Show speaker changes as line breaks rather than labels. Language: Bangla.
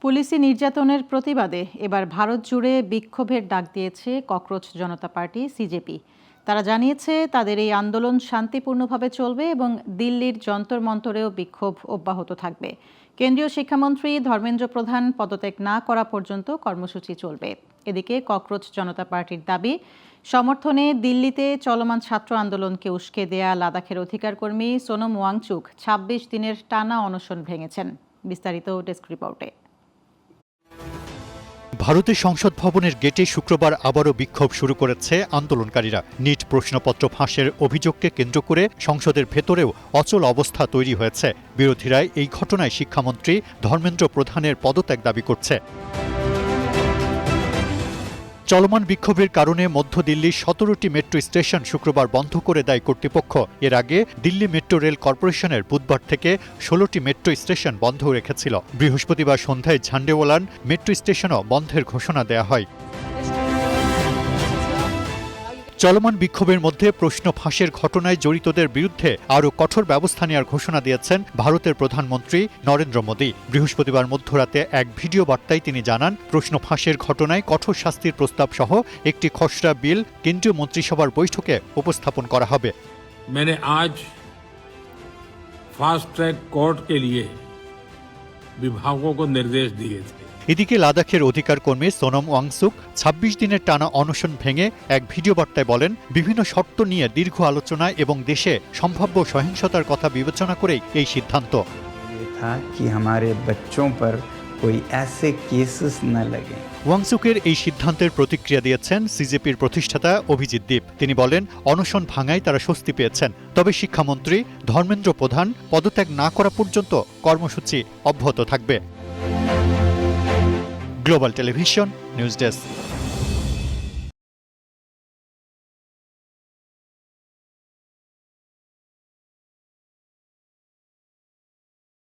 পুলিশি নির্যাতনের প্রতিবাদে এবার ভারত জুড়ে বিক্ষোভের ডাক দিয়েছে ককরোচ জনতা পার্টি সিজেপি। তারা জানিয়েছে তাদের এই আন্দোলন শান্তিপূর্ণভাবে চলবে এবং দিল্লির যন্তর মন্তরেও বিক্ষোভ অব্যাহত থাকবে। কেন্দ্রীয় শিক্ষামন্ত্রী ধর্মেন্দ্র প্রধান পদত্যাগ না করা পর্যন্ত কর্মসূচি চলবে। এদিকে ককরোচ জনতা পার্টির দাবি, সমর্থনে দিল্লিতে চলমান ছাত্র আন্দোলনকে উস্কে দেয়া লাদাখের অধিকার কর্মী সোনম ওয়াংচুক ২৬ দিনের টানা অনশন ভেঙেছেন। বিস্তারিত ডেস্ক রিপোর্টে।
ভারতের সংসদ ভবনের গেটে শুক্রবার আবারও বিক্ষোভ শুরু করেছে আন্দোলনকারীরা। নিট প্রশ্নপত্র ফাঁসের অভিযোগকে কেন্দ্র করে সংসদের ভেতরেও অচল অবস্থা তৈরি হয়েছে। বিরোধীরা এই ঘটনায় শিক্ষামন্ত্রী ধর্মেন্দ্র প্রধানের পদত্যাগ দাবি করছে। চলমান বিক্ষোভের কারণে মধ্য দিল্লির ১৭টি মেট্রো স্টেশন শুক্রবার বন্ধ করে দেয় কর্তৃপক্ষ। এর আগে দিল্লি মেট্রো রেল কর্পোরেশনের বুধবার থেকে ১৬টি মেট্রো স্টেশন বন্ধ রেখেছিল। বৃহস্পতিবার সন্ধ্যায় ঝান্ডেওয়ালান মেট্রো স্টেশনও বন্ধের ঘোষণা দেয়া হয়। চলমান বিক্ষোভের মধ্যে প্রশ্ন ফাঁসের ঘটনায় জড়িতদের বিরুদ্ধে আরও কঠোর ব্যবস্থা নেওয়ার ঘোষণা দিয়েছেন ভারতের প্রধানমন্ত্রী নরেন্দ্র মোদী। বৃহস্পতিবার মধ্যরাতে এক ভিডিও বার্তায় তিনি জানান, প্রশ্ন ফাঁসের ঘটনায় কঠোর শাস্তির প্রস্তাব সহ একটি খসড়া বিল কেন্দ্রীয় মন্ত্রিসভার বৈঠকে উপস্থাপন করা হবে।
मैंने आज फास्ट ट्रैक कोर्ट के लिए विभागों को निर्देश दिए थे।
এদিকে লাদাখের অধিকার কর্মী সোনম ওয়াংচুক ২৬ দিনের টানা অনশন ভেঙে এক ভিডিও বার্তায় বলেন, বিভিন্ন শর্ত নিয়ে দীর্ঘ আলোচনা এবং দেশে সম্ভাব্য সহিংসতার কথা বিবেচনা করেই এই সিদ্ধান্ত। ওয়াংচুকের এই সিদ্ধান্তের প্রতিক্রিয়া দিয়েছেন সিজেপির প্রতিষ্ঠাতা অভিজিৎ দীপ। তিনি বলেন, অনশন ভাঙায় তারা স্বস্তি পেয়েছেন, তবে শিক্ষামন্ত্রী ধর্মেন্দ্র প্রধান পদত্যাগ না করা পর্যন্ত কর্মসূচি অব্যাহত থাকবে। Global television news desk.